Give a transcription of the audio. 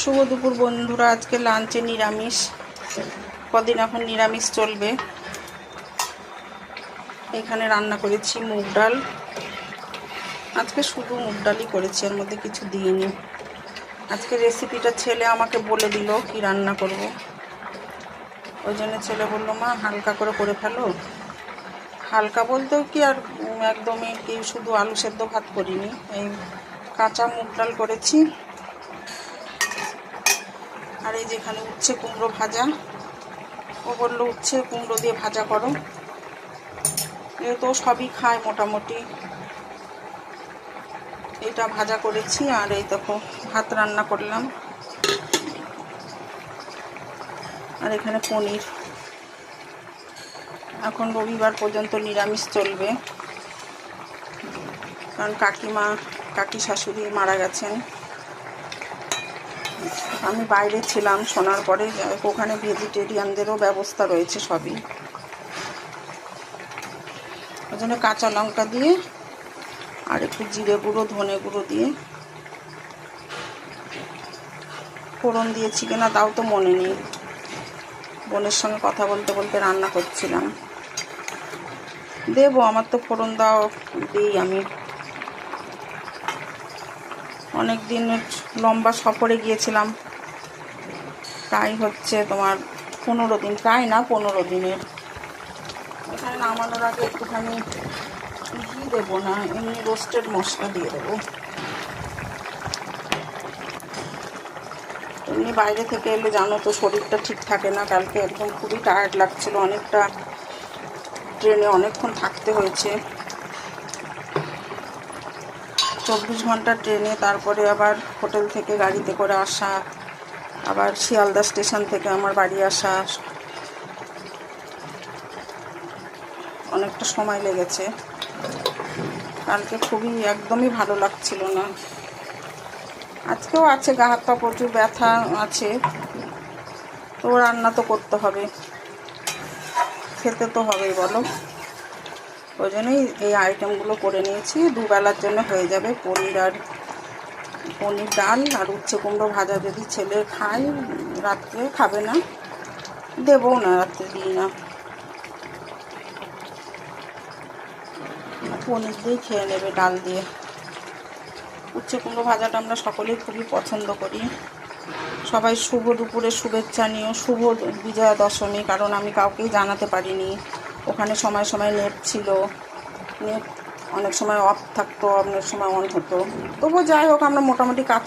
শুভ দুপুর বন্ধুরা। আজকে লাঞ্চে নিরামিষ, কদিন এখন নিরামিষ চলবে। এখানে রান্না করেছি মুগ ডাল। আজকে শুধু মুগ ডালই করেছি, এর মধ্যে কিছু দিইনি। আজকে রেসিপিটা ছেলে আমাকে বলে দিল কি রান্না করব, ওই জন্য ছেলে বললো মা হালকা করে ফেলো। হালকা বলতেও কি আর একদমই কি শুধু আলু সেদ্ধ ভাত করিনি, এই কাঁচা মুগ ডাল করেছি। আর এই যেখানে উচ্ছে কুমড়ো ভাজা, ও বললো উচ্ছে কুমড়ো দিয়ে ভাজা করো। এ তো সবই খায় মোটামুটি। এটা ভাজা করেছি, আর এই দেখো ভাত রান্না করলাম। আর এখানে পনির। এখন রবিবার পর্যন্ত নিরামিষ চলবে, কারণ কাকি শাশুড়ি মারা গেছেন। আমি বাইরে ছিলাম, শোনার পরে ওখানে ভেজিটেরিয়ানদেরও ব্যবস্থা রয়েছে সবই। ওই জন্য কাঁচা লঙ্কা দিয়ে আর একটু জিরে গুঁড়ো ধনে গুঁড়ো দিয়ে ফোড়ন দিয়েছি কিনা তাও তো মনে নেই, বোনের সঙ্গে কথা বলতে বলতে রান্না করছিলাম। দেবো, আমার তো ফোড়ন দাও দিই আমি। অনেক দিনের লম্বা সফরে গিয়েছিলাম, তাই হচ্ছে তোমার 15 দিন, প্রায় না 15 দিনের। এখানে নামানোর আগে একটুখানি ঘি দেবো না, এমনি রোস্টেড মশলা দিয়ে দেবো। এমনি বাইরে থেকে এলে জানো তো শরীরটা ঠিক থাকে না। কালকে একদম খুবই টায়ার্ড লাগছিল, অনেকটা ট্রেনে অনেকক্ষণ থাকতে হয়েছে, 24 ঘন্টা ট্রেনে। তারপরে আবার হোটেল থেকে গাড়িতে করে আসা, আবার শিয়ালদা স্টেশন থেকে আমার বাড়ি আসা, অনেকটা সময় লেগেছে। কালকে খুবই একদমই ভালো লাগছিল না। আজকেও আছে, গা হাত পা প্রচুর ব্যথা আছে, তো রান্না তো করতে হবে, খেতে তো হবেই বলো। ওই জন্যই এই আইটেমগুলো করে নিয়েছি, দুবেলার জন্য হয়ে যাবে। পনির ডাল আর উচ্ছে কুমড়ো ভাজা যদি ছেলে খায়, রাত্রে খাবে না, দেবও না, রাত্রে দিই না, পনির দিয়ে খেয়ে নেবে ডাল দিয়ে। উচ্ছে কুমড়ো ভাজাটা আমরা সকলেই খুবই পছন্দ করি। সবাই শুভ দুপুরে শুভেচ্ছা নিও, শুভ বিজয়া দশমী। কারণ আমি কাউকেই জানাতে পারিনি, ওখানে সময় সময় নেট ছিল, নেট অনেক সময় অফ থাকতো, অনেক সময় অন হতো। তবুও যাই হোক, আমরা মোটামুটি কাজ